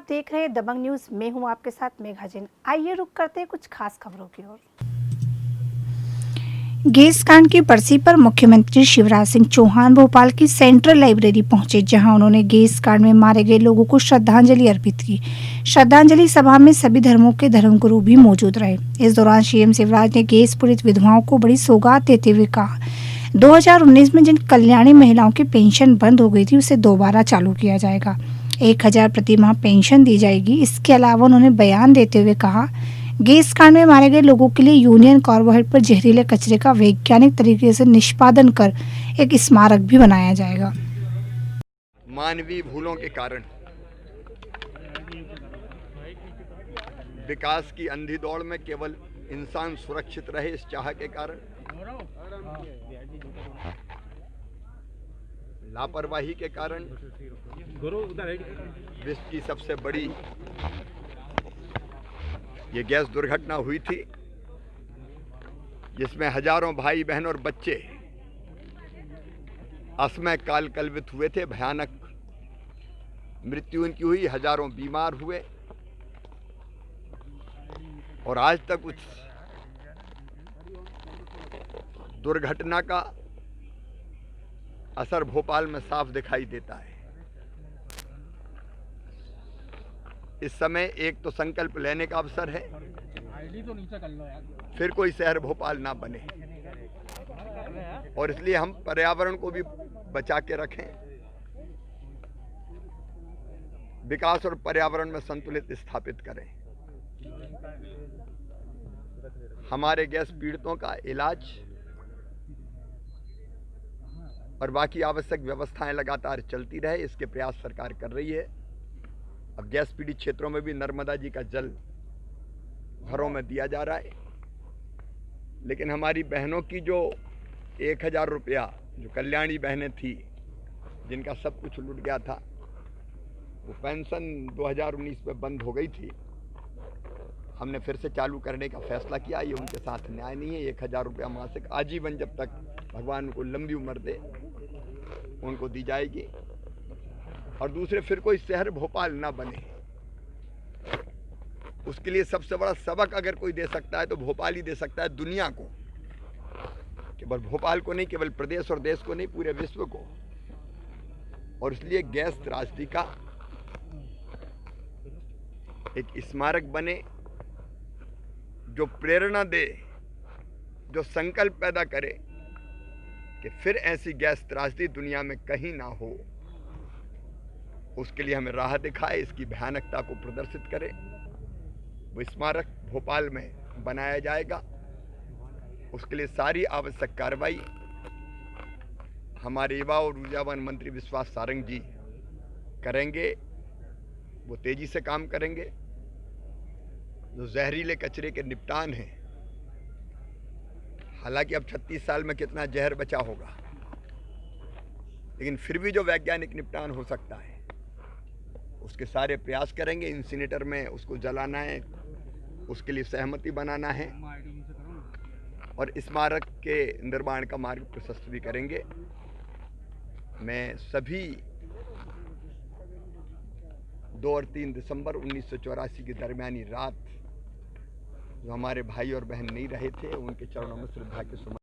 आप देख रहे हैं दबंग न्यूज। मैं हूं आपके साथ मेघा जैन। आइए रुक करते हैं कुछ खास खबरों की ओर। गैस कांड की बरसी पर मुख्यमंत्री शिवराज सिंह चौहान भोपाल की सेंट्रल लाइब्रेरी पहुंचे, जहां उन्होंने गैस कांड में मारे गए लोगों को श्रद्धांजलि अर्पित की। श्रद्धांजलि सभा में सभी धर्मों के धर्मगुरु भी मौजूद रहे। इस दौरान सीएम शिवराज ने गैस पीड़ित विधवाओं को बड़ी सौगात देते हुए कहा, 2019 में जिन कल्याणी महिलाओं की पेंशन बंद हो गई थी उसे दोबारा चालू किया जाएगा। 1000 प्रति माह पेंशन दी जाएगी। इसके अलावा उन्होंने बयान देते हुए कहा, गैस कांड में मारे गए लोगों के लिए यूनियन कार्बाइड पर जहरीले कचरे का वैज्ञानिक तरीके से निष्पादन कर एक स्मारक भी बनाया जाएगा। मानवीय भूलों के कारण, विकास की अंधी दौड़ में केवल इंसान सुरक्षित रहे इस चाह के कारण, लापरवाही के कारण विश्व की सबसे बड़ी ये गैस दुर्घटना हुई थी, जिसमें हजारों भाई बहन और बच्चे असमय काल कलवित हुए थे। भयानक मृत्यु इनकी हुई, हजारों बीमार हुए और आज तक उस दुर्घटना का असर भोपाल में साफ दिखाई देता है। इस समय एक तो संकल्प लेने का अवसर है, फिर कोई शहर भोपाल ना बने, और इसलिए हम पर्यावरण को भी बचा के रखें, विकास और पर्यावरण में संतुलित स्थापित करें। हमारे गैस पीड़ितों का इलाज और बाकी आवश्यक व्यवस्थाएं लगातार चलती रहे, इसके प्रयास सरकार कर रही है। अब गैस पीड़ित क्षेत्रों में भी नर्मदा जी का जल घरों में दिया जा रहा है, लेकिन हमारी बहनों की जो 1000 रुपया जो कल्याणी बहनें थी, जिनका सब कुछ लुट गया था, वो पेंशन 2019 में बंद हो गई थी। हमने फिर से चालू करने का फैसला किया। ये उनके साथ न्याय नहीं है। 1000 रुपया मासिक आजीवन, जब तक भगवान उनको लंबी उम्र दे, उनको दी जाएगी। और दूसरे, फिर कोई शहर भोपाल ना बने, उसके लिए सबसे बड़ा सबक अगर कोई दे सकता है तो भोपाल ही दे सकता है दुनिया को। केवल भोपाल को नहीं, केवल प्रदेश और देश को नहीं, पूरे विश्व को। और इसलिए गैस त्रासदी का एक स्मारक बने, जो प्रेरणा दे, जो संकल्प पैदा करे कि फिर ऐसी गैस त्रासदी दुनिया में कहीं ना हो। उसके लिए हमें राह दिखाए, इसकी भयानकता को प्रदर्शित करे। वो स्मारक भोपाल में बनाया जाएगा। उसके लिए सारी आवश्यक कार्रवाई हमारे युवा और ऊर्जावान मंत्री विश्वास सारंग जी करेंगे। वो तेजी से काम करेंगे। जो जहरीले कचरे के निपटान हैं, हालांकि अब 36 साल में कितना जहर बचा होगा, लेकिन फिर भी जो वैज्ञानिक निपटान हो सकता है, उसके सारे प्रयास करेंगे। इंसिनेटर में उसको जलाना है, उसके लिए सहमति बनाना है, और स्मारक के निर्माण का मार्ग प्रशस्त भी करेंगे। मैं सभी 2 और 3 दिसंबर 1984 की दरमियानी रात जो हमारे भाई और बहन नहीं रहे थे, उनके चरणों में श्रद्धा के सुमन